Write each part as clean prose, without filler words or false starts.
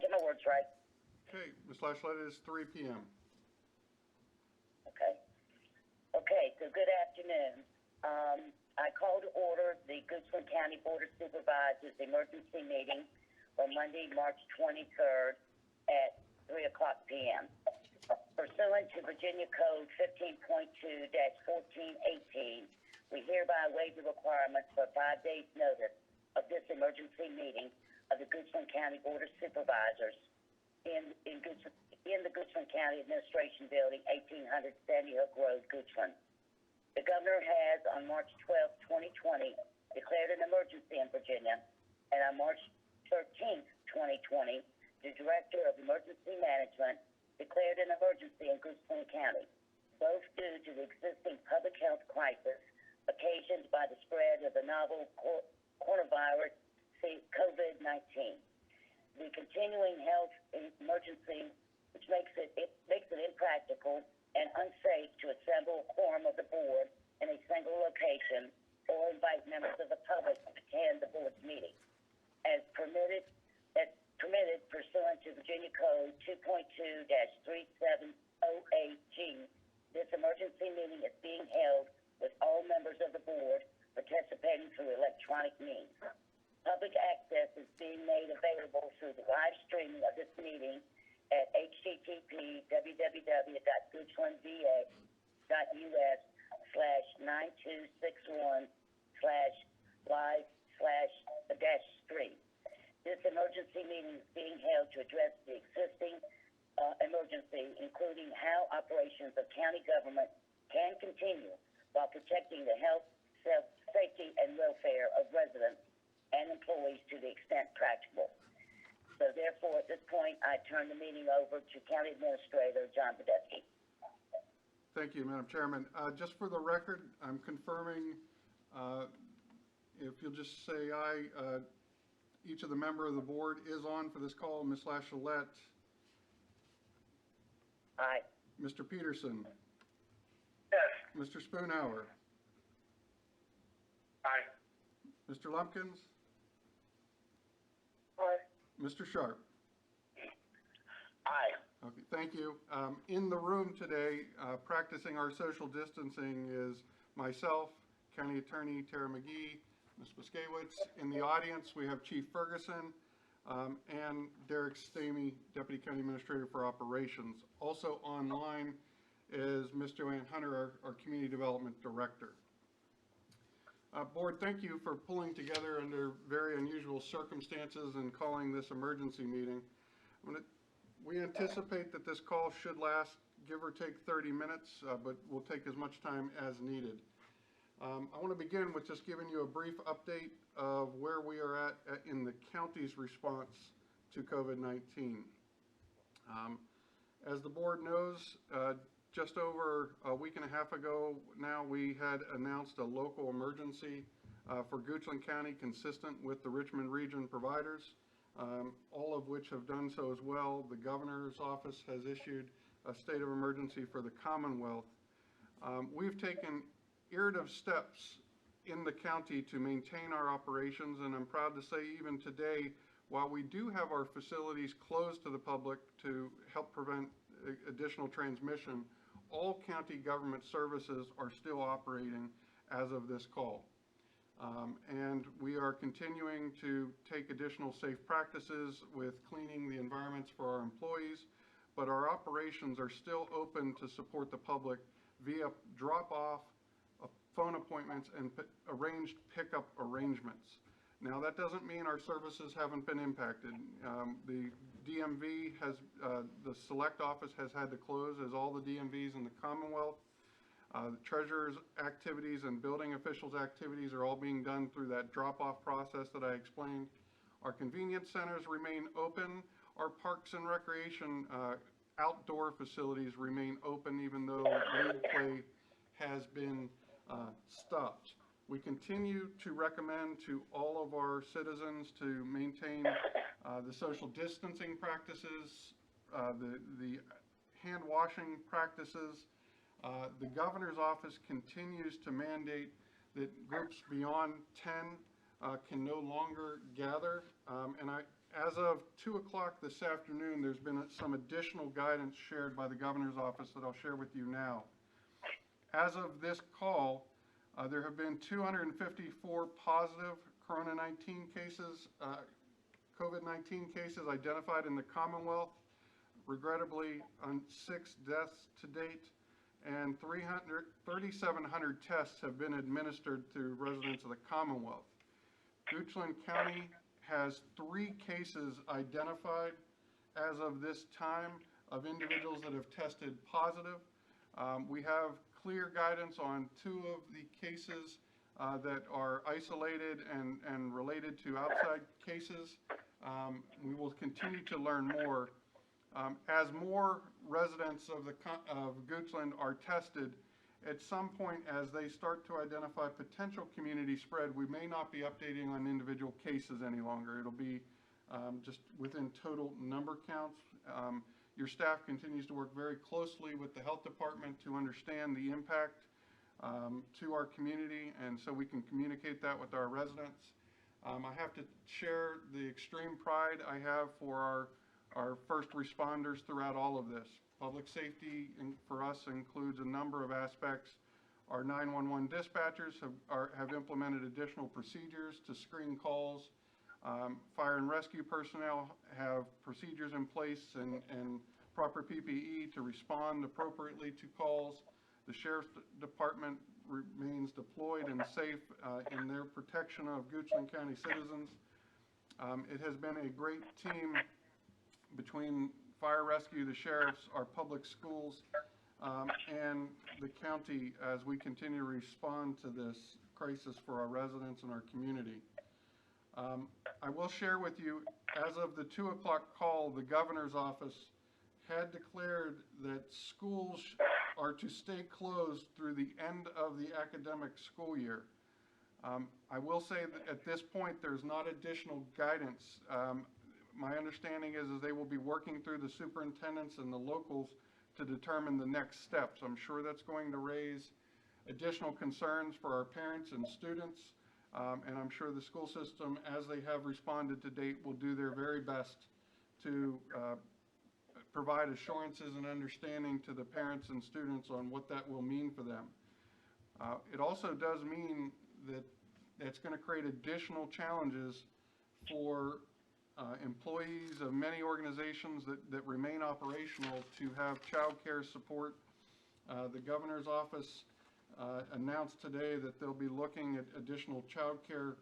get my words right. Okay, Ms. Lashlet, it is 3 p.m. Okay. Okay, so good afternoon. I call to order the Goochland County Board of Supervisors emergency meeting on Monday, March 23rd at 3 o'clock p.m. Pursuant to Virginia Code 15.2-1418, we hereby waive the requirements for 5 days' notice of this emergency meeting of the Goochland County Board of Supervisors in the Goochland County Administration Building, 1800 Sandy Hook Road, Goochland. The governor has, on March 12, 2020, declared an emergency in Virginia, and on March 13, 2020, the Director of Emergency Management declared an emergency in Goochland County, both due to the existing public health crisis occasioned by the spread of the novel coronavirus, COVID-19. The continuing health emergency, which makes it impractical and unsafe to assemble a quorum of the board in a single location or invite members of the public to attend the board's meeting. As permitted pursuant to Virginia Code 2.2-3708G, this emergency meeting is being held with all members of the board participating through electronic means. Public access is being made available through the live streaming of this meeting at http://9261/live/-stream. This emergency meeting is being held to address the existing emergency, including how operations of county government can continue while protecting the health, safety, and welfare of residents and employees to the extent practicable. So therefore, at this point, I turn the meeting over to County Administrator John Badesky. Thank you, Madam Chairman. Just for the record, I'm confirming, if you'll just say aye, each of the member of the board is on for this call. Ms. Lashlet. Aye. Mr. Peterson. Yes. Mr. Spoonhour. Aye. Mr. Lumpkins. Aye. Mr. Sharp. Aye. Okay, thank you. In the room today, practicing our social distancing is myself, County Attorney Tara McGee, Ms. Muskiewicz. In the audience, we have Chief Ferguson and Derek Stamey, Deputy County Administrator for Operations. Also online is Ms. Joanne Hunter, our Community Development Director. Board, thank you for pulling together under very unusual circumstances and calling this emergency meeting. We anticipate that this call should last, give or take 30 minutes, but we'll take as much time as needed. I want to begin with just giving you a brief update of where we are at in the county's response to COVID-19. As the board knows, just over a week and a half ago now, we had announced a local emergency for Goochland County consistent with the Richmond region providers, all of which have done so as well. The governor's office has issued a state of emergency for the Commonwealth. We've taken iterative steps in the county to maintain our operations, and I'm proud to say even today, while we do have our facilities closed to the public to help prevent additional transmission, all county government services are still operating as of this call. And we are continuing to take additional safe practices with cleaning the environments for our employees, but our operations are still open to support the public via drop-off, phone appointments, and arranged pickup arrangements. Now, that doesn't mean our services haven't been impacted. The DMV has, the select office has had to close, as all the DMVs in the Commonwealth. The treasurer's activities and building officials' activities are all being done through that drop-off process that I explained. Our convenience centers remain open. Our parks and recreation outdoor facilities remain open, even though league play has been stopped. We continue to recommend to all of our citizens to maintain the social distancing practices, the hand washing practices. The governor's office continues to mandate that groups beyond 10 can no longer gather. And As of 2 o'clock this afternoon, there's been some additional guidance shared by the governor's office that I'll share with you now. As of this call, there have been 254 positive Corona-19 cases, COVID-19 cases identified in the Commonwealth. Regrettably, 6 deaths to date, and 3,700 tests have been administered to residents of the Commonwealth. Goochland County has 3 cases identified as of this time of individuals that have tested positive. We have clear guidance on 2 of the cases that are isolated and related to outside cases. We will continue to learn more. As more residents of Goochland are tested, at some point as they start to identify potential community spread, we may not be updating on individual cases any longer. It'll be just within total number counts. Your staff continues to work very closely with the health department to understand the impact to our community, and so we can communicate that with our residents. I have to share the extreme pride I have for our first responders throughout all of this. Public safety for us includes a number of aspects. Our 911 dispatchers have implemented additional procedures to screen calls. Fire and rescue personnel have procedures in place and proper PPE to respond appropriately to calls. The Sheriff's Department remains deployed and safe in their protection of Goochland County citizens. It has been a great team between fire rescue, the sheriffs, our public schools, and the county as we continue to respond to this crisis for our residents and our community. I will share with you, as of the 2 o'clock call, the governor's office had declared that schools are to stay closed through the end of the academic school year. I will say that at this point there's not additional guidance. My understanding is they will be working through the superintendents and the locals to determine the next steps. I'm sure that's going to raise additional concerns for our parents and students, and I'm sure the school system, as they have responded to date, will do their very best to provide assurances and understanding to the parents and students on what that will mean for them. It also does mean that it's going to create additional challenges for employees of many organizations that remain operational to have child care support. The governor's office announced today that they'll be looking at additional child care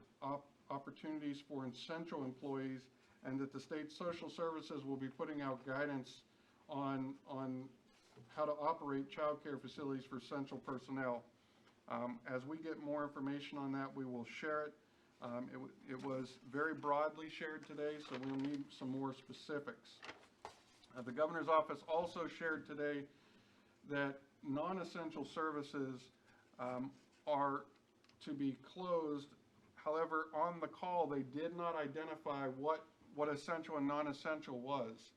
opportunities for essential employees, and that the state social services will be putting out guidance on how to operate child care facilities for essential personnel. As we get more information on that, we will share it. It was very broadly shared today, so we'll need some more specifics. The governor's office also shared today that non-essential services are to be closed. However, on the call, they did not identify what essential and non-essential was.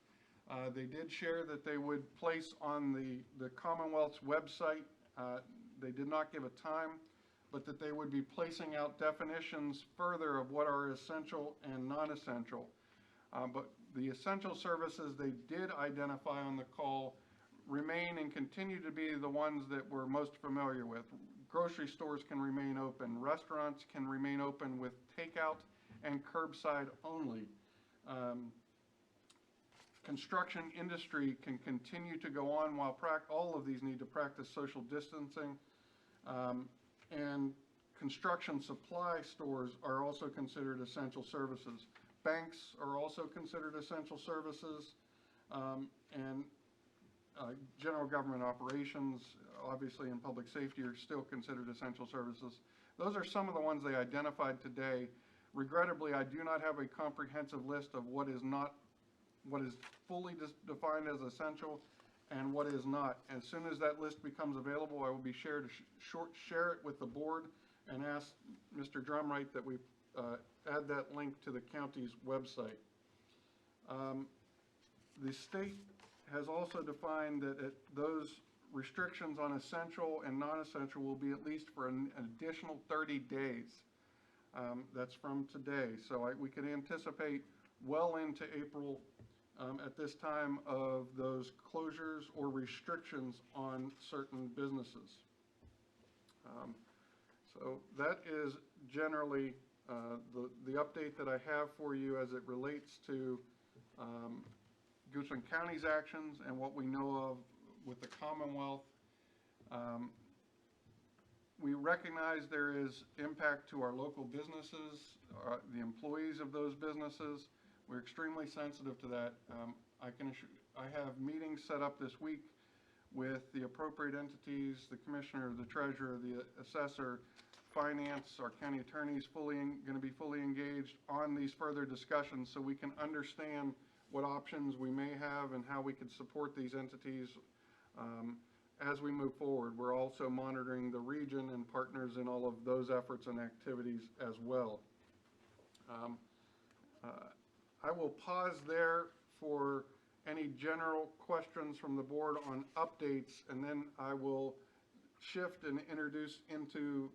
They did share that they would place on the Commonwealth's website, they did not give a time, but that they would be placing out definitions further of what are essential and non-essential. But the essential services they did identify on the call remain and continue to be the ones that we're most familiar with. Grocery stores can remain open, restaurants can remain open with takeout and curbside only. Construction industry can continue to go on while all of these need to practice social distancing. And construction supply stores are also considered essential services. Banks are also considered essential services, and general government operations, obviously, and public safety are still considered essential services. Those are some of the ones they identified today. Regrettably, I do not have a comprehensive list of what is fully defined as essential and what is not. As soon as that list becomes available, I will be sure to share it with the board and ask Mr. Drumright that we add that link to the county's website. The state has also defined that those restrictions on essential and non-essential will be at least for an additional 30 days. That's from today. So we can anticipate well into April at this time of those closures or restrictions on certain businesses. So that is generally the update that I have for you as it relates to Goochland County's actions and what we know of with the Commonwealth. We recognize there is impact to our local businesses, the employees of those businesses. We're extremely sensitive to that. I have meetings set up this week with the appropriate entities, the commissioner, the treasurer, the assessor, finance, our county attorneys going to be fully engaged on these further discussions so we can understand what options we may have and how we can support these entities as we move forward. We're also monitoring the region and partners in all of those efforts and activities as well. I will pause there for any general questions from the board on updates, and then I will shift and introduce into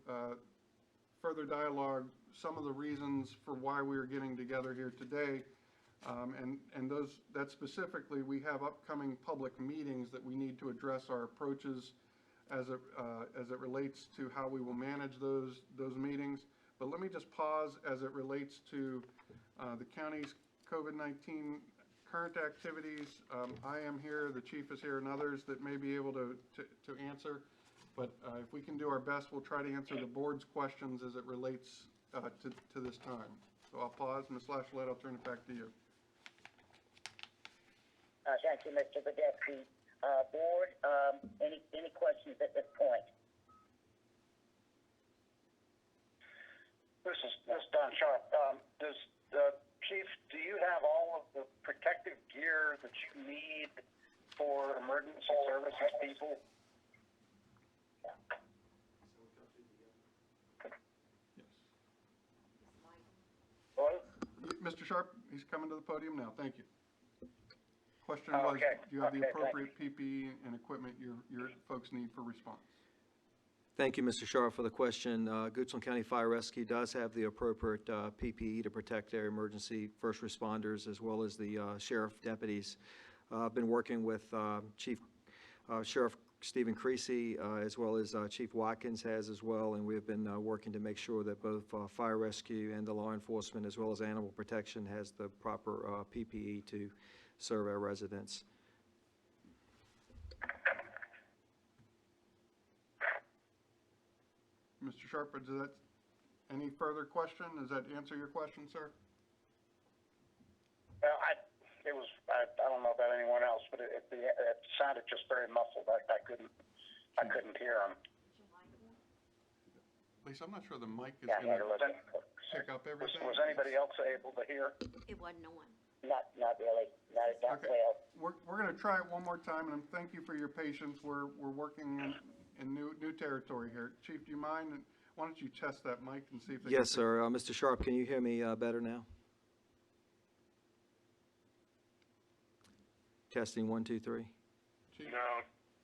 further dialogue some of the reasons for why we are getting together here today. And that specifically, we have upcoming public meetings that we need to address our approaches as it relates to how we will manage those meetings. But let me just pause as it relates to the county's COVID-19 current activities. I am here, the chief is here, and others that may be able to answer. But if we can do our best, we'll try to answer the board's questions as it relates to this time. So I'll pause. Ms. Lashlet, I'll turn it back to you. Thank you, Mr. Badesky. Board, any questions at this point? This is Don Sharp. Chief, do you have all of the protective gear that you need for emergency services people? Yes. Hello? Mr. Sharp, he's coming to the podium now. Thank you. Question was, do you have the appropriate PPE and equipment your folks need for response? Thank you, Mr. Sharp, for the question. Goochland County Fire Rescue does have the appropriate PPE to protect their emergency first responders as well as the sheriff deputies. I've been working with Sheriff Stephen Creasy as well as Chief Watkins has as well, and we have been working to make sure that both fire rescue and the law enforcement as well as animal protection has the proper PPE to serve our residents. Mr. Sharp, any further question? Does that answer your question, sir? Well, I don't know about anyone else, but it sounded just very muffled. I couldn't hear him. Lisa, I'm not sure the mic is Yeah, going to listen. pick up everything. Was anybody else able to hear? It wasn't on. Not really. Not Okay. well. We're going to try it one more time, and thank you for your patience. We're working in new territory here. Chief, do you mind? Why don't you test that mic and see if they Yes, sir. Mr. Sharp, can you hear me better now? Testing 1, 2, 3. Chief? No.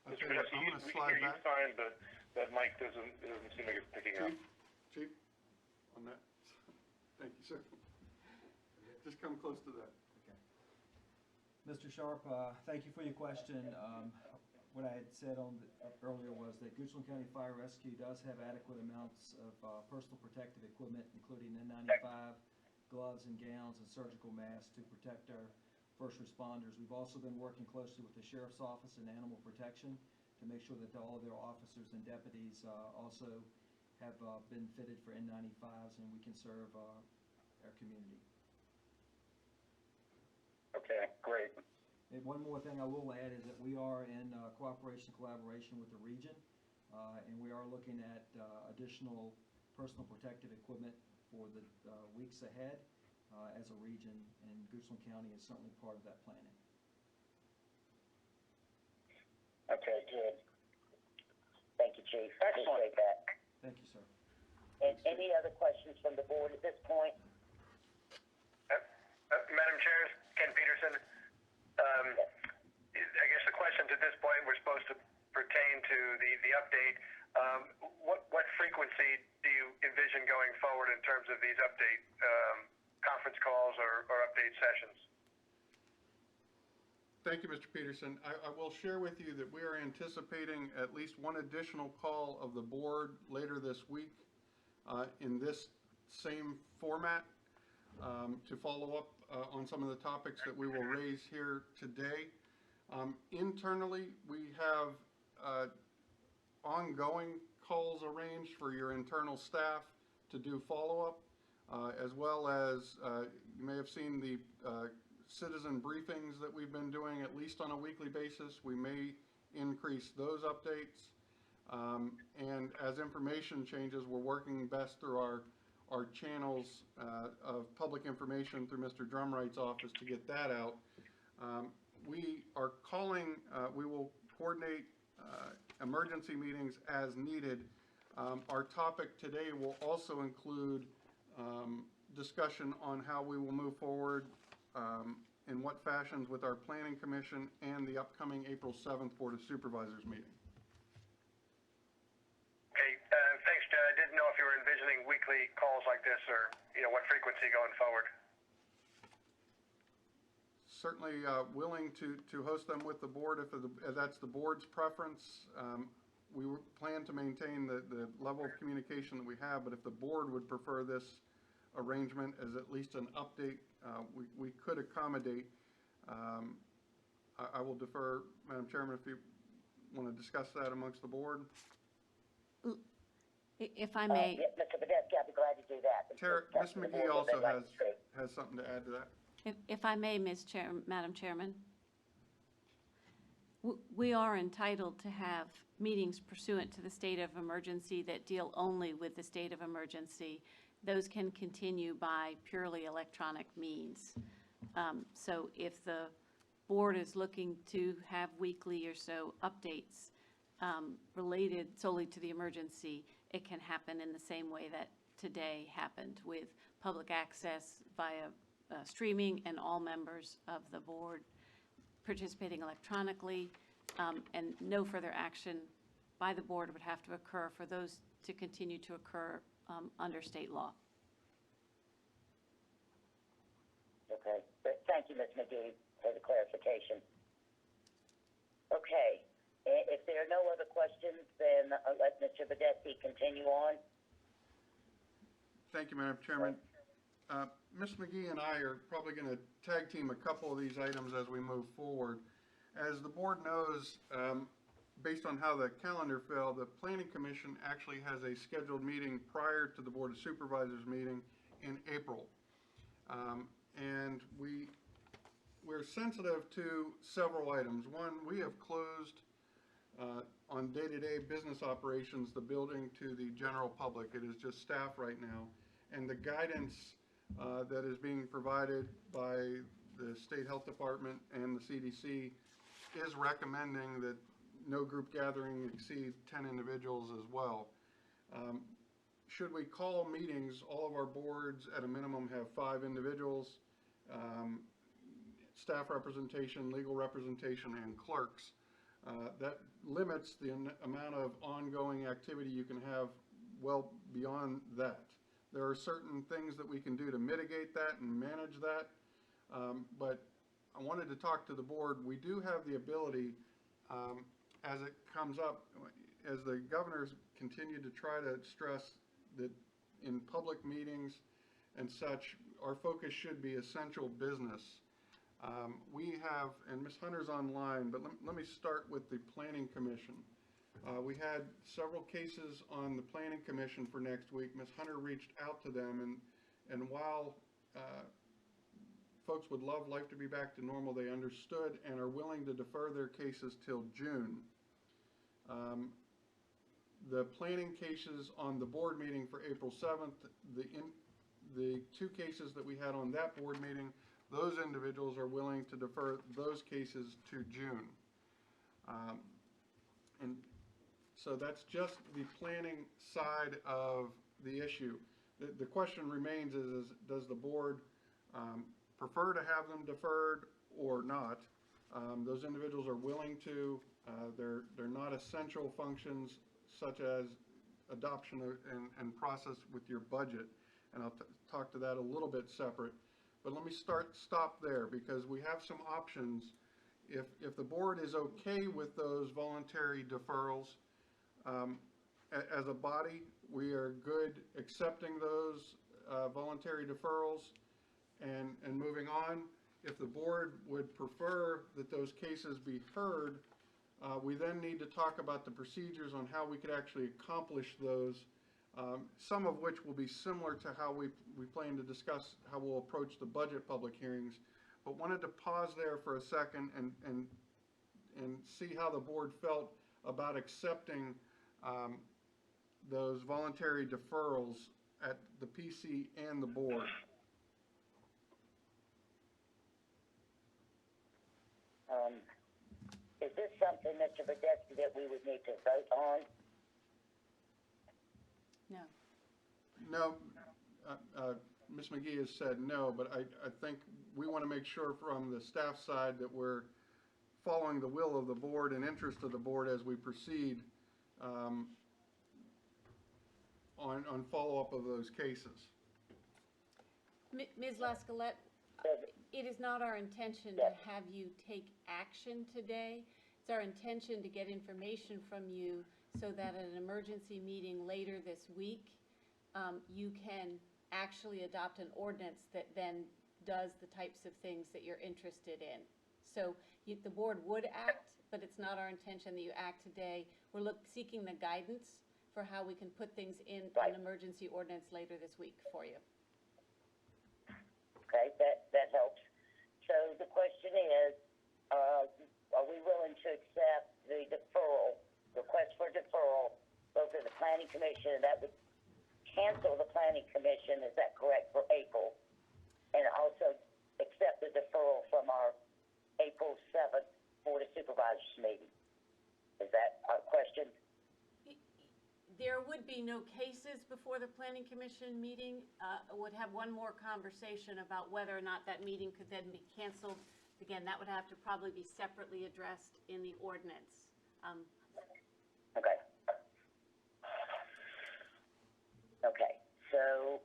I'm going to slide back. Fine, but that mic doesn't seem like it's picking up. Chief, on that. Thank you, sir. Just come close to that. Okay. Mr. Sharp, thank you for your question. What I had said earlier was that Goochland County Fire Rescue does have adequate amounts of personal protective equipment, including N95, gloves and gowns, and surgical masks to protect our first responders. We've also been working closely with the Sheriff's Office and Animal Protection to make sure that all of their officers and deputies also have been fitted for N95s, and we can serve our community. Okay, great. And one more thing I will add is that we are in collaboration with the region, and we are looking at additional personal protective equipment for the weeks ahead as a region, and Goochland County is certainly part of that planning. Okay, good. Thank you, Chief. Excellent. Appreciate that. Thank you, sir. And any other questions from the board at this point? Madam Chair, Ken Peterson. I guess the questions at this point were supposed to pertain to the update. What frequency do you envision going forward in terms of these update conference calls or update sessions. Thank you, Mr. Peterson. I will share with you that we are anticipating at least one additional call of the board later this week in this same format to follow up on some of the topics that we will raise here today. Internally, we have ongoing calls arranged for your internal staff to do follow-up, as well as you may have seen the citizen briefings that we've been doing at least on a weekly basis. We may increase those updates. And as information changes, we're working best through our channels of public information through Mr. Drumwright's office to get that out. We are calling, we will coordinate emergency meetings as needed. Our topic today will also include discussion on how we will move forward in what fashions with our Planning Commission and the upcoming April 7th Board of Supervisors meeting. Okay, thanks, Jen. I didn't know if you were envisioning weekly calls like this or, what frequency going forward. Certainly willing to host them with the board if that's the board's preference. We plan to maintain the level of communication that we have, but if the board would prefer this arrangement as at least an update, we could accommodate. I will defer, Madam Chairman, if you want to discuss that amongst the board. If I may. Yes, Mr. Badesky, I'd be glad to do that. Ms. McGee also has something to add to that. If I may, Madam Chairman, we are entitled to have meetings pursuant to the state of emergency that deal only with the state of emergency. Those can continue by purely electronic means. So if the board is looking to have weekly or so updates related solely to the emergency, it can happen in the same way that today happened, with public access via streaming and all members of the board participating electronically, and no further action by the board would have to occur for those to continue to occur under state law. Okay, thank you, Ms. McGee, for the clarification. Okay, if there are no other questions, then let Mr. Badesky continue on. Thank you, Madam Chairman. Ms. McGee and I are probably going to tag team a couple of these items as we move forward. As the board knows, based on how the calendar fell, the Planning Commission actually has a scheduled meeting prior to the Board of Supervisors meeting in April. And we're sensitive to several items. One, we have closed on day-to-day business operations the building to the general public. It is just staff right now. And the guidance that is being provided by the State Health Department and the CDC is recommending that no group gathering exceed 10 individuals as well. Should we call meetings, all of our boards at a minimum have 5 individuals, staff representation, legal representation, and clerks. That limits the amount of ongoing activity you can have well beyond that. There are certain things that we can do to mitigate that and manage that, but I wanted to talk to the board. We do have the ability, as it comes up, as the governors continue to try to stress that in public meetings and such, our focus should be essential business. We have, and Ms. Hunter's online, but let me start with the Planning Commission. We had several cases on the Planning Commission for next week. Ms. Hunter reached out to them, and while folks would love life to be back to normal, they understood and are willing to defer their cases till June. The planning cases on the board meeting for April 7th, the 2 cases that we had on that board meeting, those individuals are willing to defer those cases to June. And so that's just the planning side of the issue. The question remains is does the board prefer to have them deferred or not? Those individuals are willing to. They're not essential functions such as adoption and process with your budget, and I'll talk to that a little bit separate. but let me stop there, because we have some options. If the board is okay with those voluntary deferrals, as a body, we are good accepting those voluntary deferrals and moving on. If the board would prefer that those cases be heard, we then need to talk about the procedures on how we could actually accomplish those, some of which will be similar to how we plan to discuss how we'll approach the budget public hearings. But wanted to pause there for a second and see how the board felt about accepting those voluntary deferrals at the PC and the board. Is this something, Mr. Badesky, that we would need to vote on? No. No, Ms. McGee has said no, but I think we want to make sure from the staff side that we're following the will of the board and interest of the board as we proceed on follow-up of those cases. Ms. Lascalette, it is not our intention to have you take action today. It's our intention to get information from you so that at an emergency meeting later this week, you can actually adopt an ordinance that then does the types of things that you're interested in. So the board would act, but it's not our intention that you act today. We're seeking the guidance for how we can put things in an emergency ordinance later this week for you. Okay, that helps. So the question is, are we willing to accept the deferral, request for deferral, both of the planning commission, and that would cancel the planning commission, is that correct, for April? And also accept the deferral from our April 7th Board of Supervisors meeting. Is that our question? There would be no cases before the planning commission meeting. Would have one more conversation about whether or not that meeting could then be canceled. Again, that would have to probably be separately addressed in the ordinance. Okay. Okay, so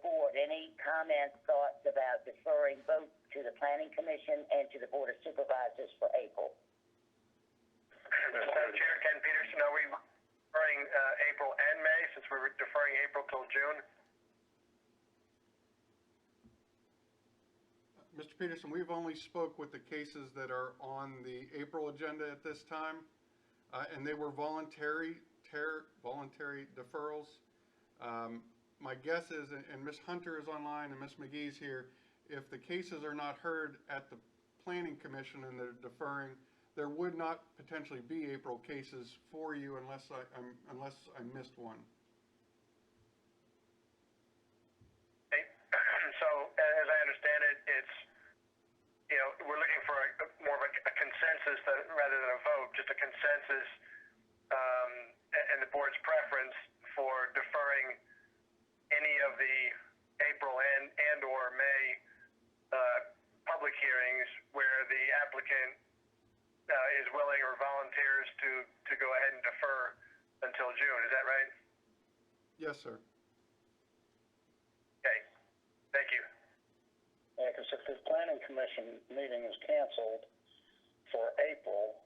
board, any comments, thoughts about deferring both to the planning commission and to the Board of Supervisors for April? Madam Chair, Ken Peterson, are we deferring April and May, since we're deferring April till June? Mr. Peterson, we've only spoke with the cases that are on the April agenda at this time, and they were voluntary deferrals. My guess is, and Ms. Hunter is online and Ms. McGee's here, if the cases are not heard at the Planning Commission and they're deferring, there would not potentially be April cases for you unless I missed one. Okay. So, as I understand it, it's, we're looking for more of a consensus rather than a vote, just a consensus, and the board's preference for deferring any of the April and or May public hearings where the applicant is willing or volunteers to go ahead and defer until June. Is that right? Yes, sir. Okay. Thank you. Yeah, because if the planning commission meeting is canceled for April,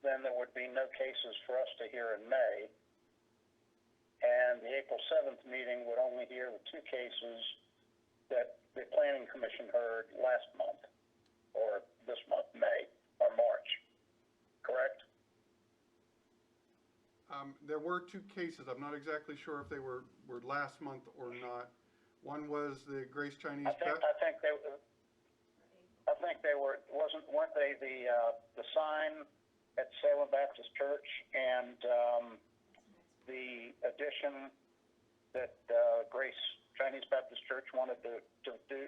then there would be no cases for us to hear in May. And the April 7th meeting would only hear the two cases that the planning commission heard last month, or this month, May, or March. Correct? There were two cases. I'm not exactly sure if they were last month or not. One was the Grace Chinese. I think they were. Weren't they the sign at Salem Baptist Church and the addition that Grace Chinese Baptist Church wanted to do?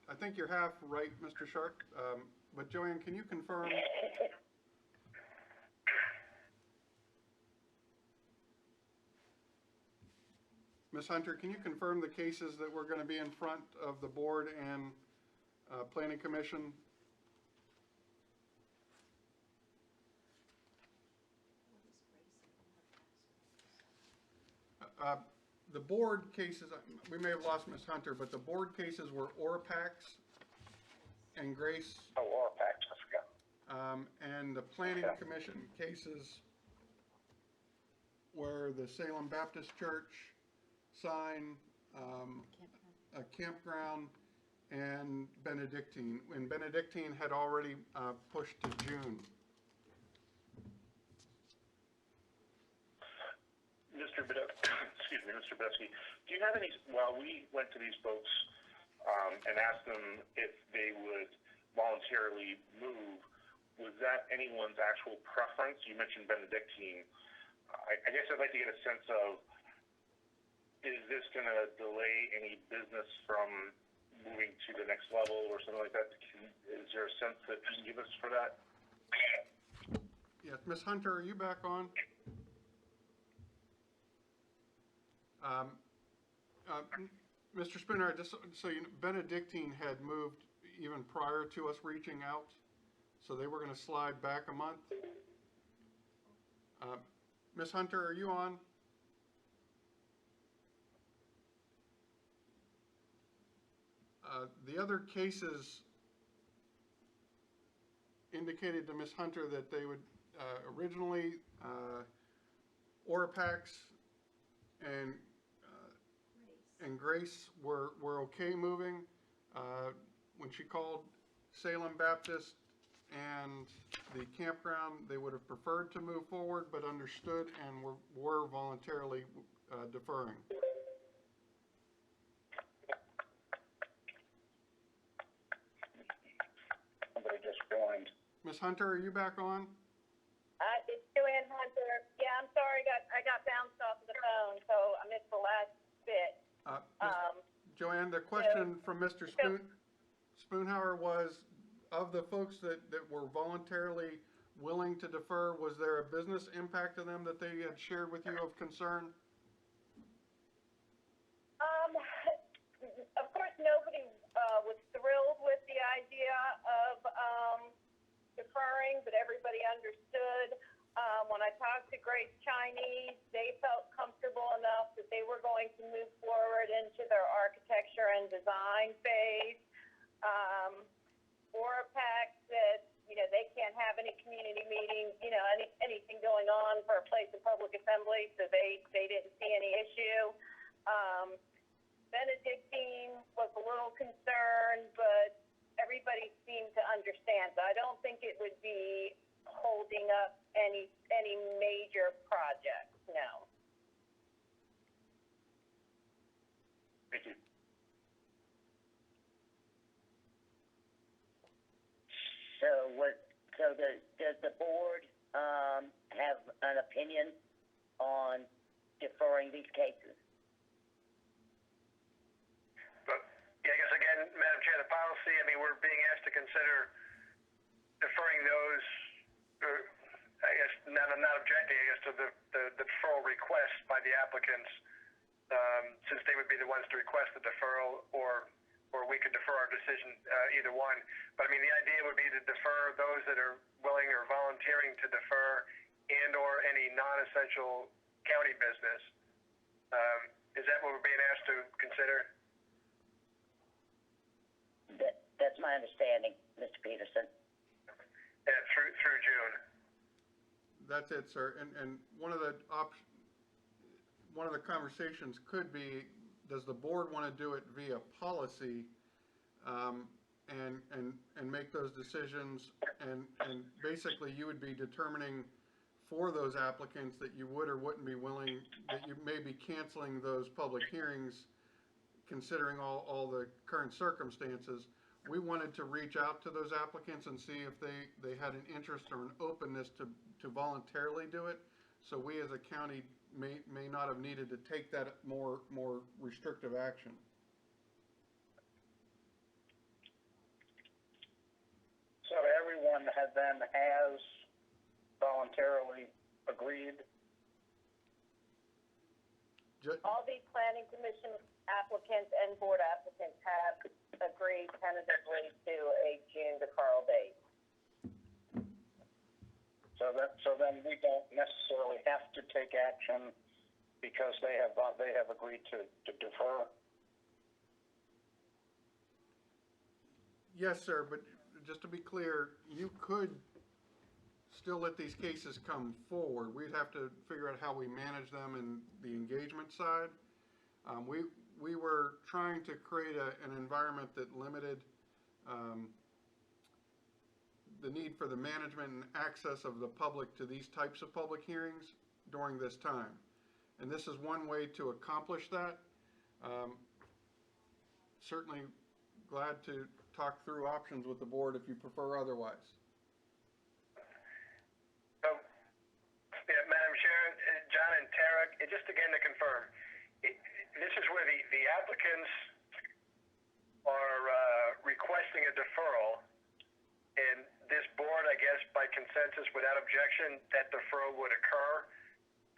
I think you're half right, Mr. Sharp. But Joanne, can you confirm? Ms. Hunter, can you confirm the cases that were going to be in front of the board and Planning Commission? the board cases, we may have lost Ms. Hunter, but the board cases were Orapax and Grace, Oh, Orapax, I forgot. and the planning Okay. commission cases were the Salem Baptist Church sign, a campground, and Benedictine. And Benedictine had already pushed to June. Excuse me, Mr. Besky, do you have any, while we went to these folks and asked them if they would voluntarily move, was that anyone's actual preference? You mentioned Benedictine. I guess I'd like to get a sense of, is this going to delay any business from moving to the next level or something like that? Is there a sense that you can give us for that? Yes, Ms. Hunter, are you back on? Mr. Spinner, just so you know, Benedictine had moved even prior to us reaching out, so they were going to slide back a month. Ms. Hunter, are you on? The other cases indicated to Ms. Hunter that they would originally, Orapax and Grace were okay moving. When she called Salem Baptist and the campground, they would have preferred to move forward, but understood and were voluntarily deferring. Somebody just joined. Ms. Hunter, are you back on? It's Joanne Hunter. Yeah, I'm sorry, I got bounced off of the phone, so I missed the last bit. Joanne, the question from Mr. Spoonhauer was, of the folks that were voluntarily willing to defer, was there a business impact to them that they had shared with you of concern? Of course, nobody was thrilled with the idea of deferring, but everybody understood. When I talked to Grace Chinese, they felt comfortable enough that they were going to move forward into their architecture and design phase. Orapax said, they can't have any community meetings, anything going on for a place of public assembly, so they didn't see any issue. Benedictine was a little concerned, but everybody seemed to understand. So I don't think it would be holding up any major projects, no. Thank you. Does the board have an opinion on deferring these cases? Yeah, I guess again, Madam Chair, the policy, we're being asked to consider deferring those, or I guess not objecting, to the deferral request by the applicants, since they would be the ones to request the deferral, or we could defer our decision, either one. But the idea would be to defer those that are willing or volunteering to defer, and or any non-essential county business. Is that what we're being asked to consider? That's my understanding, Mr. Peterson. Yeah, through June. That's it, sir. And one of the conversations could be, does the board want to do it via policy, and make those decisions, and basically you would be determining for those applicants that you would or wouldn't be willing, that you may be canceling those public hearings, considering all the current circumstances. We wanted to reach out to those applicants and see if they had an interest or an openness to voluntarily do it. So we as a county may not have needed to take that more restrictive action. So everyone has voluntarily agreed? All these planning commission applicants and board applicants have agreed tentatively to a June deferral date. So then we don't necessarily have to take action because they have agreed to defer? Yes, sir, but just to be clear, you could still let these cases come forward. We'd have to figure out how we manage them and the engagement side. We were trying to create an environment that limited the need for the management and access of the public to these types of public hearings during this time. And this is one way to accomplish that. Certainly glad to talk through options with the board if you prefer otherwise. So, yeah, Madam Chair, John and Tara, just again to confirm, this is where the applicants are requesting a deferral, and this board, I guess, by consensus, without objection, that deferral would occur.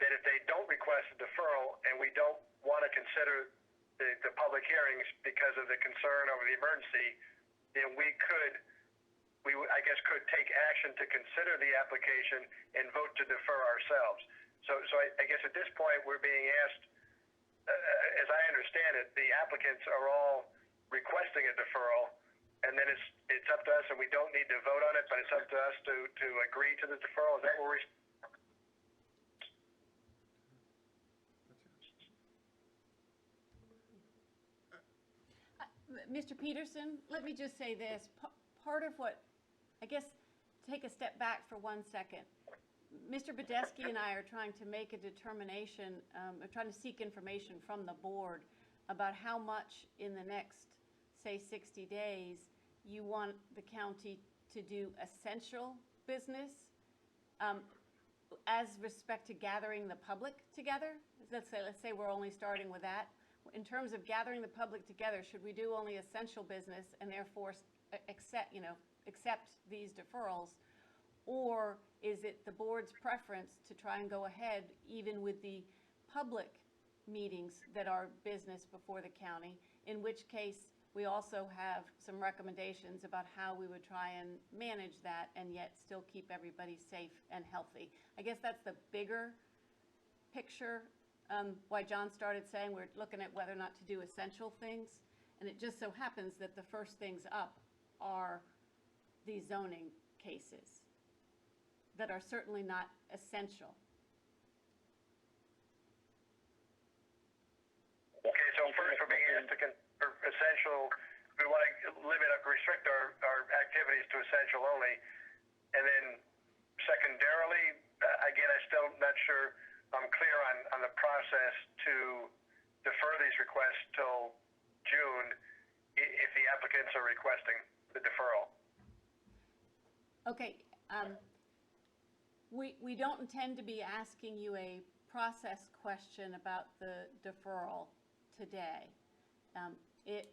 That if they don't request a deferral and we don't want to consider the public hearings because of the concern over the emergency, then we could take action to consider the application and vote to defer ourselves. So I guess at this point we're being asked, as I understand it, the applicants are all requesting a deferral, and then it's up to us, and we don't need to vote on it, but it's up to us to agree to the deferral. Is that what we're? Mr. Peterson, let me just say this. Part of what, I guess, take a step back for 1 second. Mr. Badesky and I are trying to make a determination, trying to seek information from the board about how much in the next, say, 60 days you want the county to do essential business as respect to gathering the public together. Let's say we're only starting with that. In terms of gathering the public together, should we do only essential business and therefore accept these deferrals? Or is it the board's preference to try and go ahead even with the public meetings that are business before the county, in which case we also have some recommendations about how we would try and manage that and yet still keep everybody safe and healthy. I guess that's the bigger picture, why John started saying we're looking at whether or not to do essential things. And it just so happens that the first things up are these zoning cases that are certainly not essential. Okay, so first we're being asked to consider essential. We want to restrict our activities to essential only. And then secondarily, again, I'm still not sure I'm clear on the process to defer these requests till June if the applicants are requesting the deferral. Okay, we don't intend to be asking you a process question about the deferral today. Okay.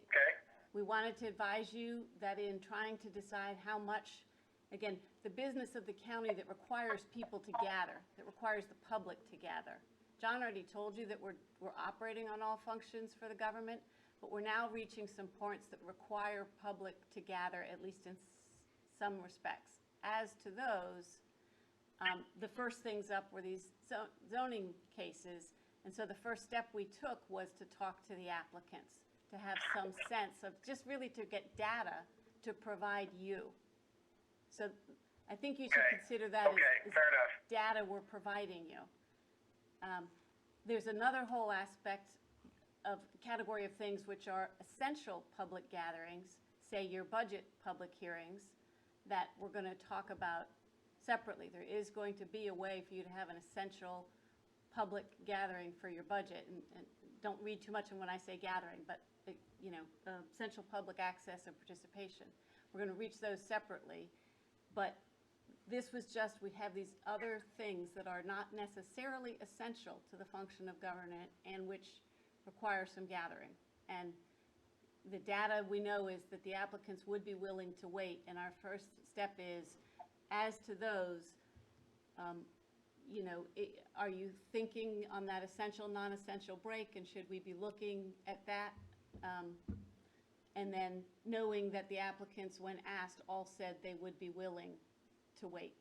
We wanted to advise you that in trying to decide how much, again, the business of the county that requires people to gather, that requires the public to gather. John already told you that we're operating on all functions for the government, but we're now reaching some points that require public to gather, at least in some respects. As to those, the first things up were these zoning cases, and so the first step we took was to talk to the applicants, to have some sense of just really to get data to provide you. So I think you should consider that as fair enough. data we're providing you. There's another whole aspect of category of things which are essential public gatherings, say your budget public hearings, that we're going to talk about separately. There is going to be a way for you to have an essential public gathering for your budget, and don't read too much in when I say gathering, but essential public access and participation. We're going to reach those separately, but this was just, we have these other things that are not necessarily essential to the function of government and which require some gathering. And the data we know is that the applicants would be willing to wait, and our first step is, as to those, are you thinking on that essential, non-essential break, and should we be looking at that? And then knowing that the applicants, when asked, all said they would be willing to wait.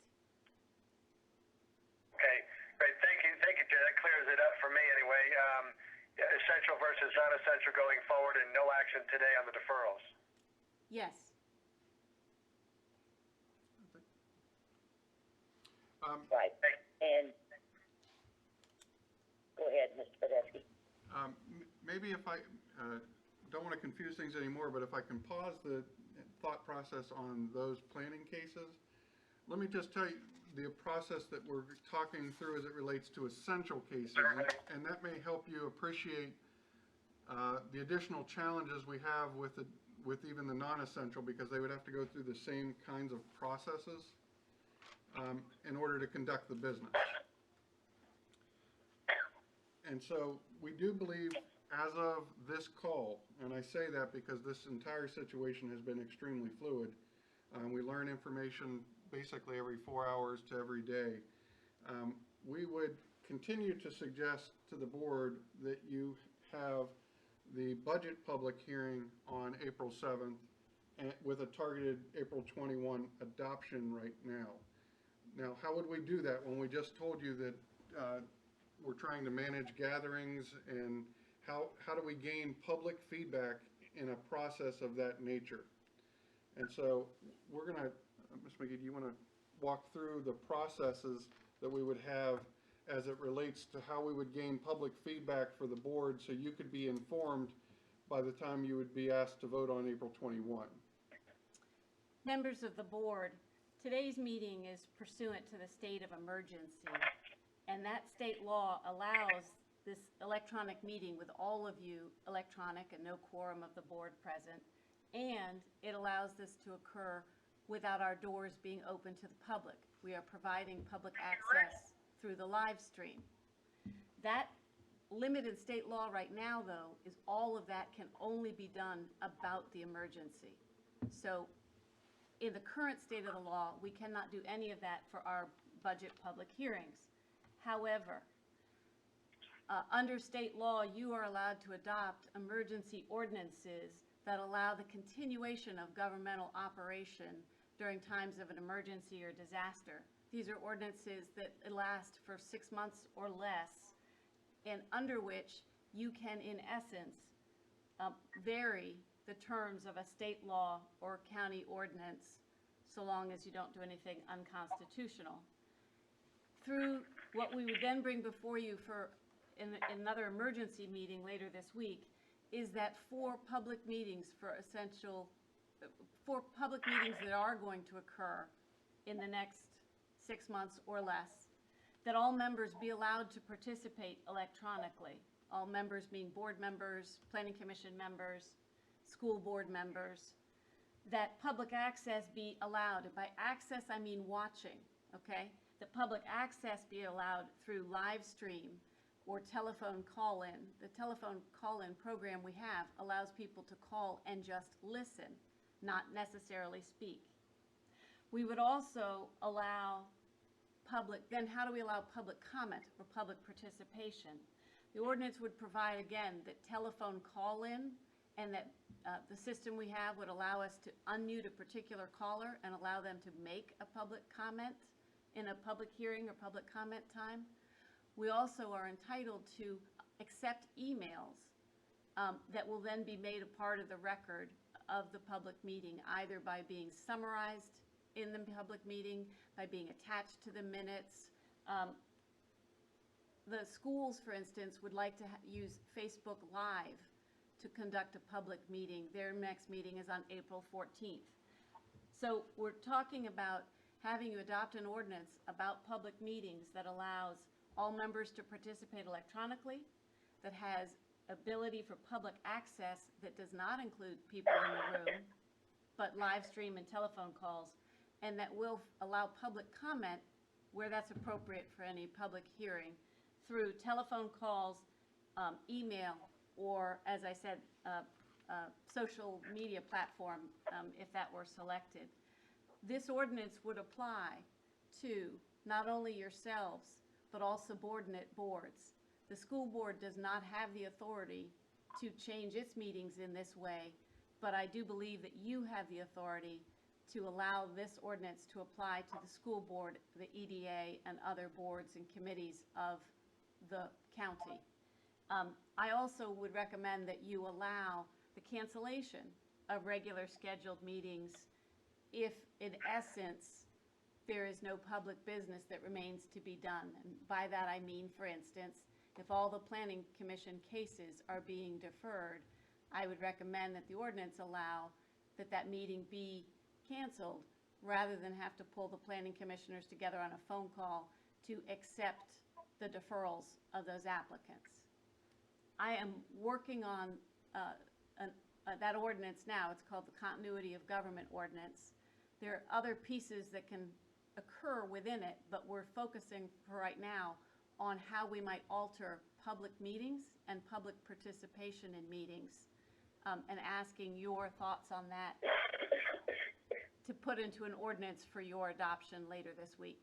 Okay, great. Thank you, Jay. That clears it up for me anyway. essential versus non-essential going forward and no action today on the deferrals? Yes. Right. And, go ahead, Mr. Podesky. Maybe if I, don't want to confuse things anymore, but if I can pause the thought process on those planning cases, let me just tell you the process that we're talking through as it relates to essential cases, and that may help you appreciate the additional challenges we have with even the non-essential, because they would have to go through the same kinds of processes in order to conduct the business. And so we do believe, as of this call, and I say that because this entire situation has been extremely fluid, we learn information basically every 4 hours to every day. We would continue to suggest to the board that you have the budget public hearing on April 7th with a targeted April 21 adoption right now. Now, how would we do that when we just told you that we're trying to manage gatherings, and how do we gain public feedback in a process of that nature? And so we're going to, Ms. McGee, do you want to walk through the processes that we would have as it relates to how we would gain public feedback for the board so you could be informed by the time you would be asked to vote on April 21? Members of the board, today's meeting is pursuant to the state of emergency, and that state law allows this electronic meeting with all of you electronic and no quorum of the board present, and it allows this to occur without our doors being open to the public. We are providing public access through the live stream. That limited state law right now, though, is all of that can only be done about the emergency. So in the current state of the law, we cannot do any of that for our budget public hearings. However, under state law, you are allowed to adopt emergency ordinances that allow the continuation of governmental operation during times of an emergency or disaster. These are ordinances that last for 6 months or less, and under which you can, in essence, vary the terms of a state law or county ordinance, so long as you don't do anything unconstitutional. Through what we would then bring before you for in another emergency meeting later this week is that four public meetings that are going to occur in the next 6 months or less, that all members be allowed to participate electronically. All members mean board members, planning commission members, school board members, that public access be allowed. And by access, I mean watching, okay? That public access be allowed through live stream or telephone call-in. The telephone call-in program we have allows people to call and just listen, not necessarily speak. We would also allow then how do we allow public comment or public participation? The ordinance would provide, again, that telephone call-in, and that the system we have would allow us to unmute a particular caller and allow them to make a public comment in a public hearing or public comment time. We also are entitled to accept emails that will then be made a part of the record of the public meeting, either by being summarized in the public meeting, by being attached to the minutes. The schools, for instance, would like to use Facebook Live to conduct a public meeting. Their next meeting is on April 14th. So we're talking about having you adopt an ordinance about public meetings that allows all members to participate electronically, that has ability for public access that does not include people in the room, but live stream and telephone calls, and that will allow public comment where that's appropriate for any public hearing through telephone calls, email, or, as I said, social media platform, if that were selected. This ordinance would apply to not only yourselves, but all subordinate boards. The school board does not have the authority to change its meetings in this way, but I do believe that you have the authority to allow this ordinance to apply to the school board, the EDA, and other boards and committees of the county. I also would recommend that you allow the cancellation of regular scheduled meetings if, in essence, there is no public business that remains to be done. And by that I mean, for instance, if all the planning commission cases are being deferred, I would recommend that the ordinance allow that meeting be canceled rather than have to pull the planning commissioners together on a phone call to accept the deferrals of those applicants. I am working on that ordinance now. It's called the Continuity of Government Ordinance. There are other pieces that can occur within it, but we're focusing for right now on how we might alter public meetings and public participation in meetings, and asking your thoughts on that to put into an ordinance for your adoption later this week.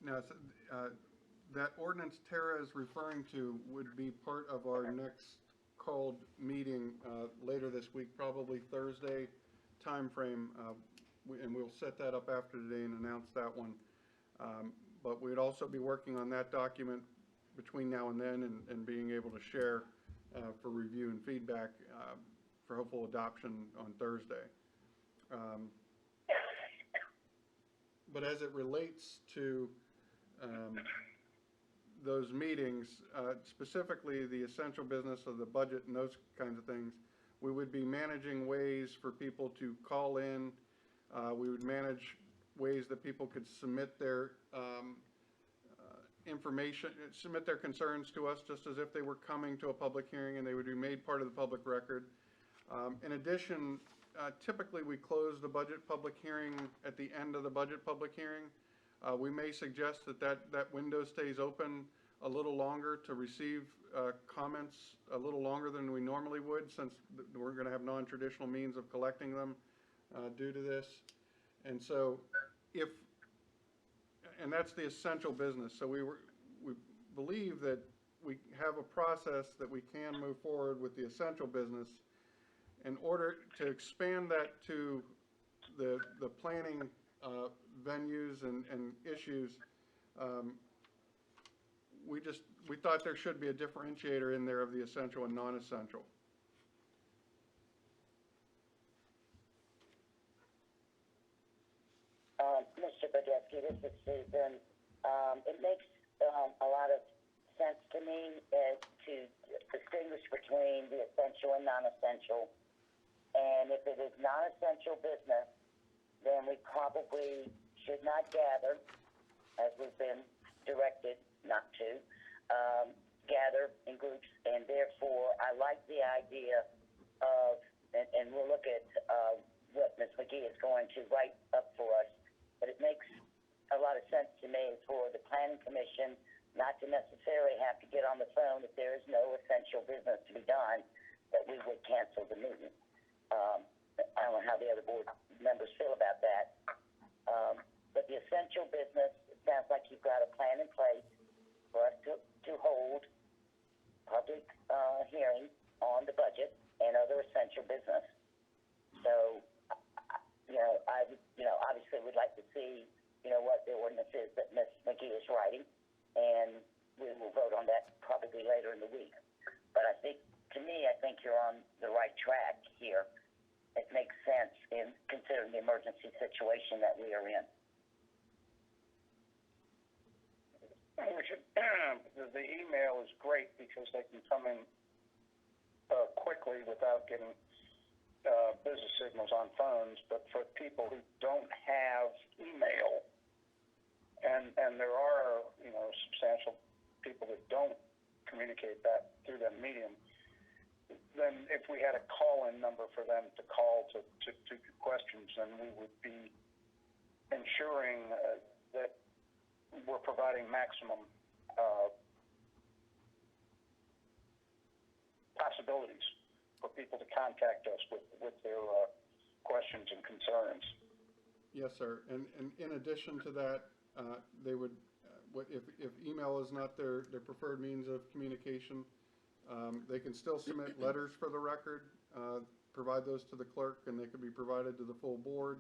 Now, that ordinance Tara is referring to would be part of our next called meeting later this week, probably Thursday timeframe, and we'll set that up after today and announce that one. But we'd also be working on that document between now and then and being able to share for review and feedback for hopeful adoption on Thursday. But as it relates to those meetings, specifically the essential business of the budget and those kinds of things, we would be managing ways for people to call in. We would manage ways that people could submit their information, submit their concerns to us just as if they were coming to a public hearing, and they would be made part of the public record. In addition, typically we close the budget public hearing at the end of the budget public hearing. We may suggest that window stays open a little longer to receive comments a little longer than we normally would, since we're going to have non-traditional means of collecting them due to this. And so and that's the essential business. So we believe that we have a process that we can move forward with the essential business. In order to expand that to the planning venues and issues, we thought there should be a differentiator in there of the essential and non-essential. Mr. Badesky, this is Susan. It makes a lot of sense to me to distinguish between the essential and non-essential. And if it is non-essential business, then we probably should not gather, as we've been directed not to, gather in groups. And therefore, I like the idea of, and we'll look at what Ms. McGee is going to write up for us, but it makes a lot of sense to me for the Planning Commission not to necessarily have to get on the phone if there is no essential business to be done, that we would cancel the meeting. I don't know how the other board members feel about that. But the essential business, it sounds like you've got a plan in place for us to hold public hearing on the budget and other essential business. So, obviously we'd like to see, what the ordinance is that Ms. McGee is writing, and we will vote on that probably later in the week. But I think you're on the right track here. It makes sense in considering the emergency situation that we are in. The email is great because they can come in quickly without getting business signals on phones. But for people who don't have email, and there are substantial people that don't communicate that through that medium, then if we had a call-in number for them to call to questions, then we would be ensuring that we're providing maximum possibilities for people to contact us with their questions and concerns. Yes, sir. And in addition to that, they would, if email is not their preferred means of communication, they can still submit letters for the record, provide those to the clerk, and they could be provided to the full board.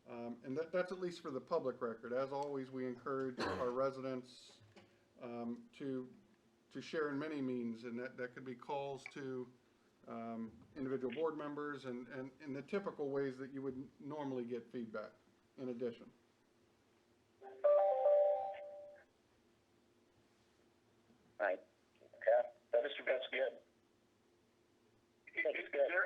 And that's at least for the public record. As always, we encourage our residents to share in many means, and that could be calls to individual board members and in the typical ways that you would normally get feedback in addition. Right. Okay, that's good. Is there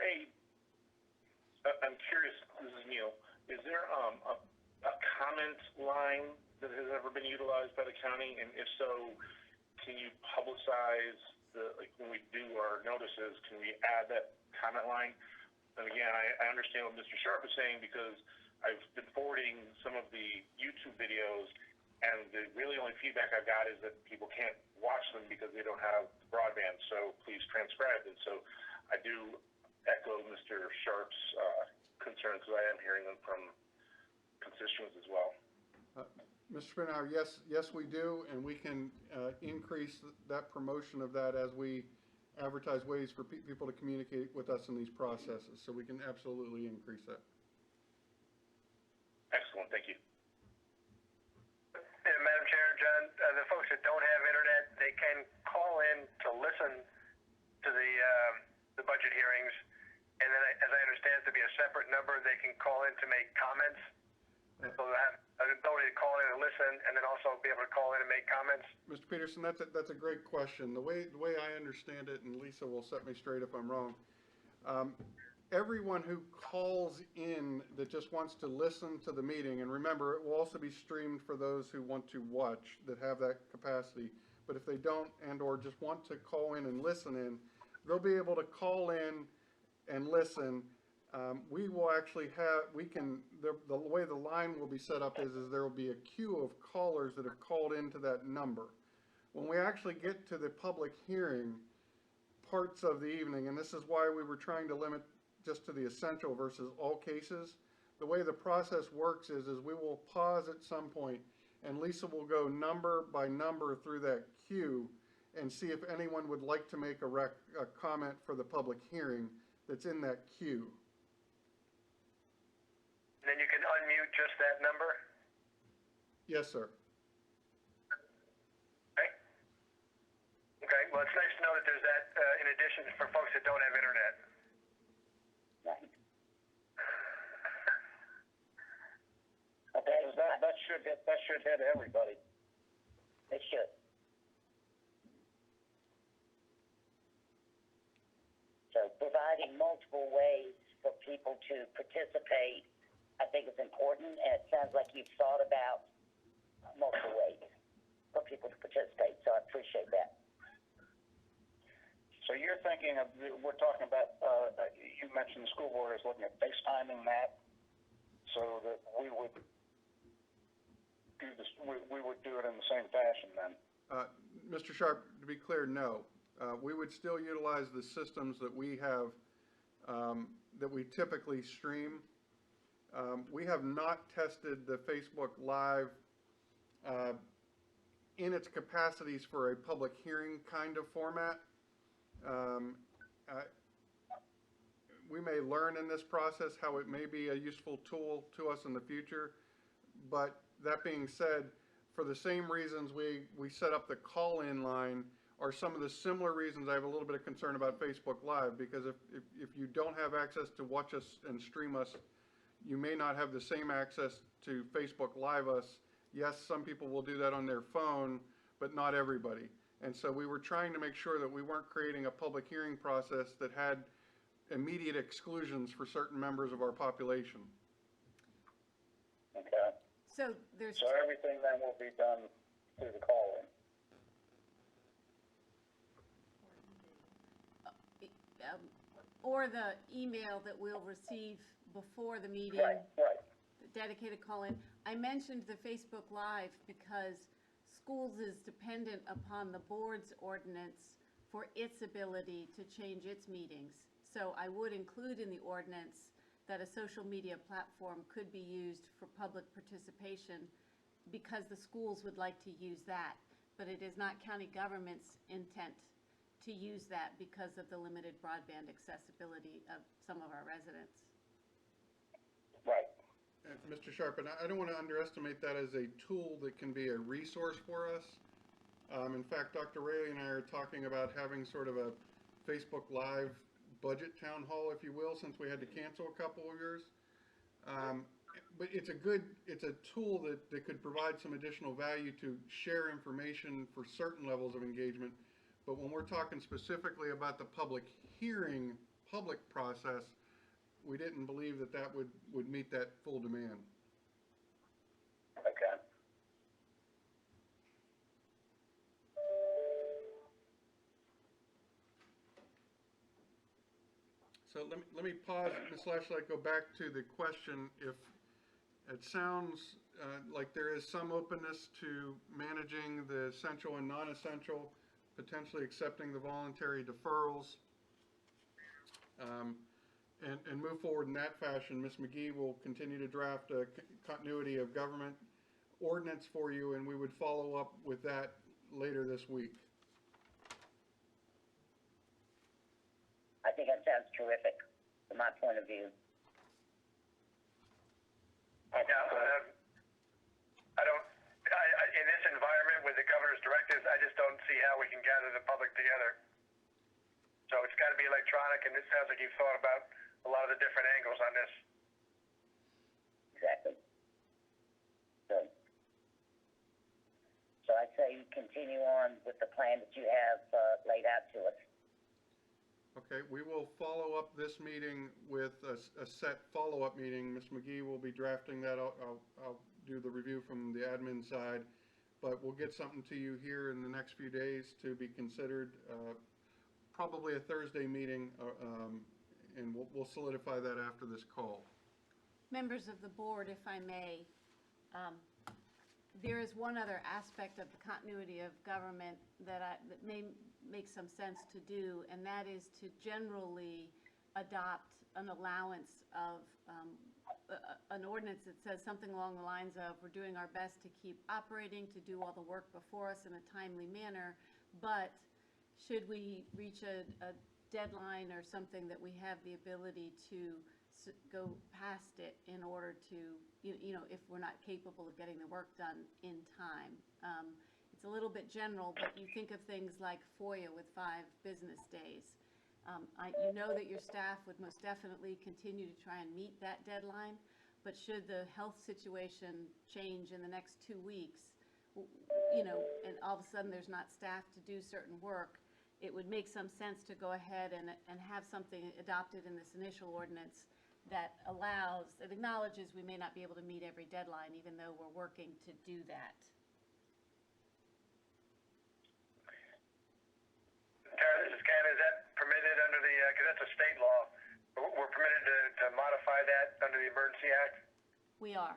I'm curious, this is Neil, is there a comment line that has ever been utilized by the county? And if so, can you publicize like when we do our notices, can we add that comment line? And again, I understand what Mr. Sharp is saying because I've been forwarding some of the YouTube videos, and the really only feedback I've got is that people can't watch them because they don't have broadband, so please transcribe them. So I do echo Mr. Sharp's concerns, because I am hearing them from constituents as well. Mr. Spinauer, yes, we do, and we can increase that promotion of that as we advertise ways for people to communicate with us in these processes. So we can absolutely increase that. Excellent, thank you. Yeah, Madam Chair, John, the folks that don't have internet, they can call in to listen to the budget hearings, and then, as I understand, to be a separate number, they can call in to make comments. So they'll have an ability to call in and listen, and then also be able to call in and make comments. Mr. Peterson, that's a great question. The way I understand it, and Lisa will set me straight if I'm wrong, everyone who calls in that just wants to listen to the meeting, and remember, it will also be streamed for those who want to watch that have that capacity, but if they don't and or just want to call in and listen in, they'll be able to call in and listen. We will actually have, the way the line will be set up is there will be a queue of callers that have called into that number. When we actually get to the public hearing parts of the evening, and this is why we were trying to limit just to the essential versus all cases, the way the process works is we will pause at some point, and Lisa will go number by number through that queue and see if anyone would like to make a comment for the public hearing that's in that queue. And then you can unmute just that number? Yes, sir. Okay. Okay, well, it's nice to know that there's that in addition for folks that don't have internet. Right. Okay. That should hit everybody. It should. So providing multiple ways for people to participate, I think is important, and it sounds like you've thought about multiple ways for people to participate, so I appreciate that. So you're thinking of, we're talking about, you mentioned the school board is looking at FaceTiming that so that we would do this, we would do it in the same fashion then. Mr. Sharp, to be clear, no. We would still utilize the systems that we have, that we typically stream. We have not tested the Facebook Live in its capacities for a public hearing kind of format. We may learn in this process how it may be a useful tool to us in the future, but that being said, for the same reasons we set up the call-in line are some of the similar reasons I have a little bit of concern about Facebook Live, because if you don't have access to watch us and stream us, you may not have the same access to Facebook Live us. Yes, some people will do that on their phone, but not everybody. And so we were trying to make sure that we weren't creating a public hearing process that had immediate exclusions for certain members of our population. Okay. So So everything then will be done through the call-in. or the email that we'll receive before the meeting. Right. The dedicated call-in. I mentioned the Facebook Live because schools is dependent upon the board's ordinance for its ability to change its meetings. So I would include in the ordinance that a social media platform could be used for public participation because the schools would like to use that. But it is not county government's intent to use that because of the limited broadband accessibility of some of our residents. Right. Mr. Sharp, and I don't want to underestimate that as a tool that can be a resource for us. In fact, Dr. Rayleigh and I are talking about having sort of a Facebook Live budget town hall, if you will, since we had to cancel a couple of years. But it's a tool that could provide some additional value to share information for certain levels of engagement. But when we're talking specifically about the public hearing, public process, we didn't believe that would meet that full demand. Okay. So let me pause, Ms. Lashlight, go back to the question. If it sounds like there is some openness to managing the essential and non-essential, potentially accepting the voluntary deferrals, and move forward in that fashion, Ms. McGee will continue to draft a continuity of government ordinance for you, and we would follow up with that later this week. I think that sounds terrific from my point of view. In this environment with the governor's directives, I just don't see how we can gather the public together. So it's got to be electronic, and it sounds like you've thought about a lot of the different angles on this. Exactly. Good. So I'd say you continue on with the plan that you have laid out to us. Okay, we will follow up this meeting with a set follow-up meeting. Ms. McGee will be drafting that. I'll do the review from the admin side, but we'll get something to you here in the next few days to be considered. Probably a Thursday meeting, and we'll solidify that after this call. Members of the board, if I may, there is one other aspect of the continuity of government that may make some sense to do, and that is to generally adopt an allowance of an ordinance that says something along the lines of, we're doing our best to keep operating, to do all the work before us in a timely manner, but should we reach a deadline or something, that we have the ability to go past it in order to, you know, if we're not capable of getting the work done in time. It's a little bit general, but you think of things like FOIA with 5 business days. You know that your staff would most definitely continue to try and meet that deadline, but should the health situation change in the next 2 weeks, you know, and all of a sudden there's not staff to do certain work, it would make some sense to go ahead and have something adopted in this initial ordinance that allows, that acknowledges we may not be able to meet every deadline, even though we're working to do that. Tara, this is Ken. Is that permitted under the, because that's a state law, we're permitted to modify that under the Emergency Act? We are.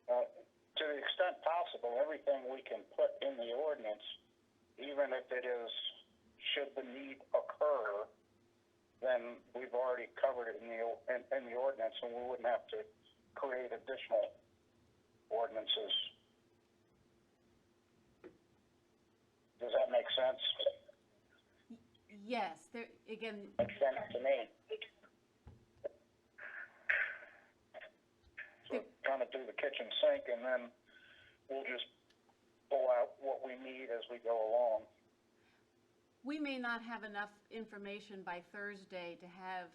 To the extent possible, everything we can put in the ordinance, even if it is, should the need occur, then we've already covered it in the ordinance, and we wouldn't have to create additional ordinances. Does that make sense? Yes, there, again, Makes sense to me. So kind of do the kitchen sink, and then we'll just pull out what we need as we go along. we may not have enough information by Thursday to have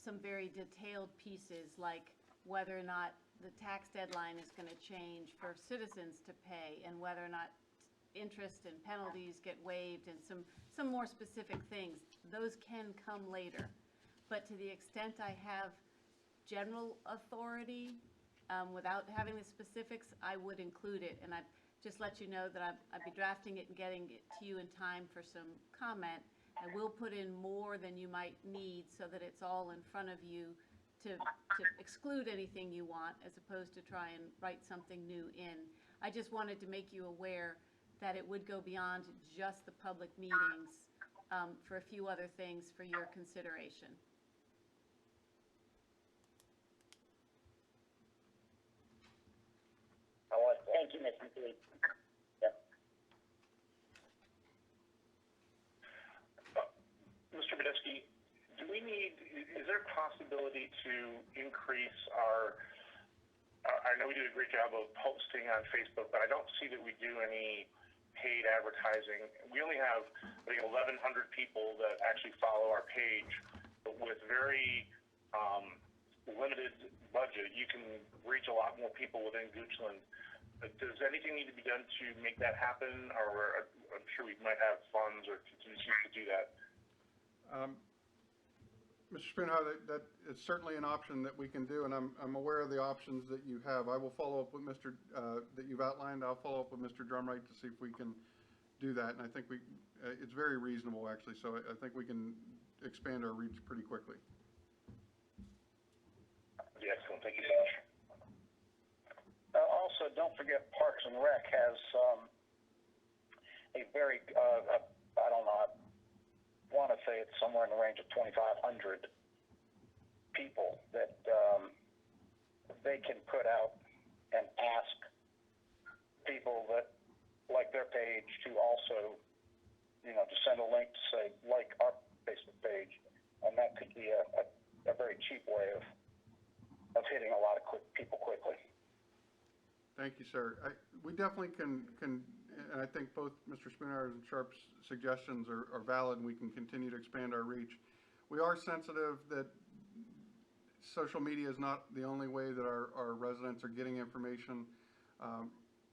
some very detailed pieces, like whether or not the tax deadline is going to change for citizens to pay, and whether or not interest and penalties get waived, and some more specific things. Those can come later. But to the extent I have general authority, without having the specifics, I would include it. And I'd just let you know that I'd be drafting it and getting it to you in time for some comment. I will put in more than you might need so that it's all in front of you to exclude anything you want, as opposed to try and write something new in. I just wanted to make you aware that it would go beyond just the public meetings, for a few other things for your consideration. I like that. Thank you, Ms. McGee. Yep. possibility to increase our, I know we do a great job of posting on Facebook, but I don't see that we do any paid advertising. We only have like 1,100 people that actually follow our page, but with very limited budget, you can reach a lot more people within Goochland. Does anything need to be done to make that happen, or I'm sure we might have funds or contingencies to do that? Mr. Spoonhouse, that is certainly an option that we can do, and I'm aware of the options that you have. I will follow up with that you've outlined. I'll follow up with Mr. Drumright to see if we can do that, and I think it's very reasonable, actually, so I think we can expand our reach pretty quickly. Excellent, thank you so much. Also, don't forget Parks and Rec has a very, I don't know, I want to say it's somewhere in the range of 2,500 people that they can put out and ask people that like their page to also, to send a link to say, like our Facebook page, and that could be a very cheap way of hitting a lot of people quickly. Thank you, sir. We definitely can, and I think both Mr. Spoonhouse and Sharp's suggestions are valid, and we can continue to expand our reach. We are sensitive that social media is not the only way that our residents are getting information.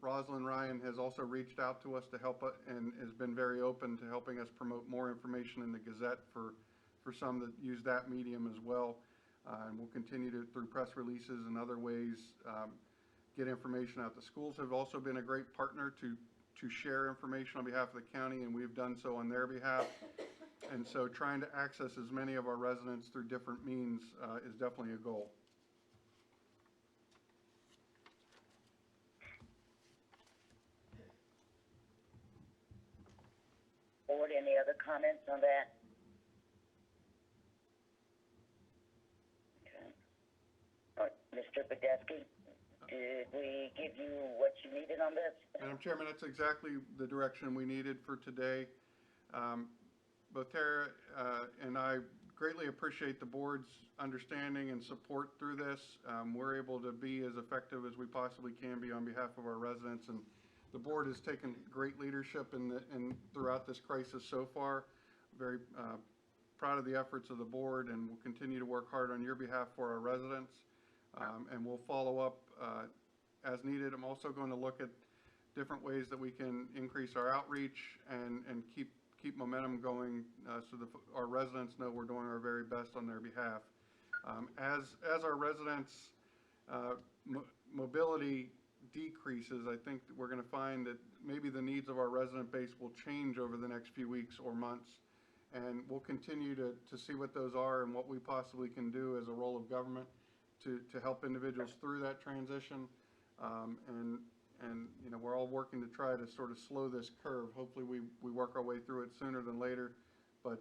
Rosalind Ryan has also reached out to us to help and has been very open to helping us promote more information in the Gazette for some that use that medium as well. And we'll continue to, through press releases and other ways, get information out. The schools have also been a great partner to share information on behalf of the county, and we've done so on their behalf. And so trying to access as many of our residents through different means is definitely a goal. Board, any other comments on that? Okay. All right, Mr. Podesky, did we give you what you needed on this? Madam Chairman, that's exactly the direction we needed for today. Both Tara and I greatly appreciate the board's understanding and support through this. We're able to be as effective as we possibly can be on behalf of our residents, and the board has taken great leadership throughout this crisis so far. Very proud of the efforts of the board, and we'll continue to work hard on your behalf for our residents. And we'll follow up as needed. I'm also going to look at different ways that we can increase our outreach and keep momentum going so that our residents know we're doing our very best on their behalf. As our residents' mobility decreases, I think that we're going to find that maybe the needs of our resident base will change over the next few weeks or months. And we'll continue to see what those are and what we possibly can do as a role of government to help individuals through that transition. And we're all working to try to sort of slow this curve. Hopefully we work our way through it sooner than later, but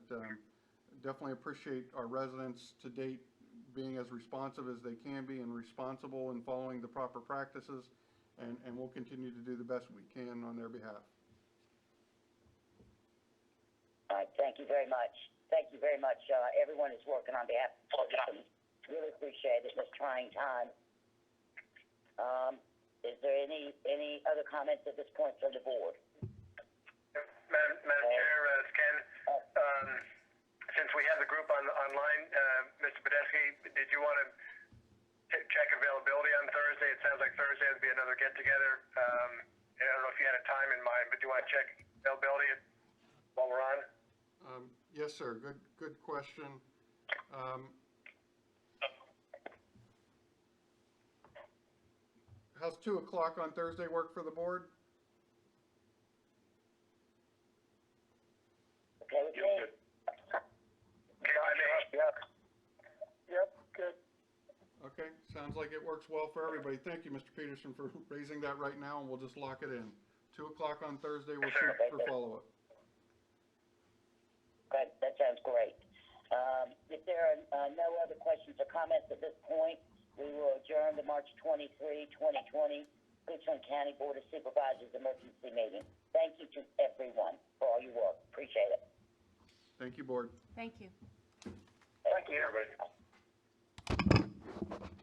definitely appreciate our residents to date being as responsive as they can be and responsible in following the proper practices, and we'll continue to do the best we can on their behalf. All right, thank you very much. Thank you very much. Everyone is working on behalf of the really appreciate it in this trying time. Is there any other comments at this point from the board? Madam Chair, it's Ken. Since we have the group online, Mr. Podesky, did you want to check availability on Thursday? It sounds like Thursday would be another get-together. I don't know if you had a time in mind, but do you want to check availability while we're on? Yes, sir. Good question. How's 2 o'clock on Thursday work for the board? Okay with me? Yep, good. Okay, sounds like it works well for everybody. Thank you, Mr. Peterson, for raising that right now, and we'll just lock it in. 2 o'clock on Thursday, we'll shoot for follow-up. Okay, that sounds great. If there are no other questions or comments at this point, we will adjourn the March 23, 2020 Goochland County Board of Supervisors emergency meeting. Thank you to everyone for all your work. Appreciate it. Thank you, board. Thank you. Thank you, everybody. you.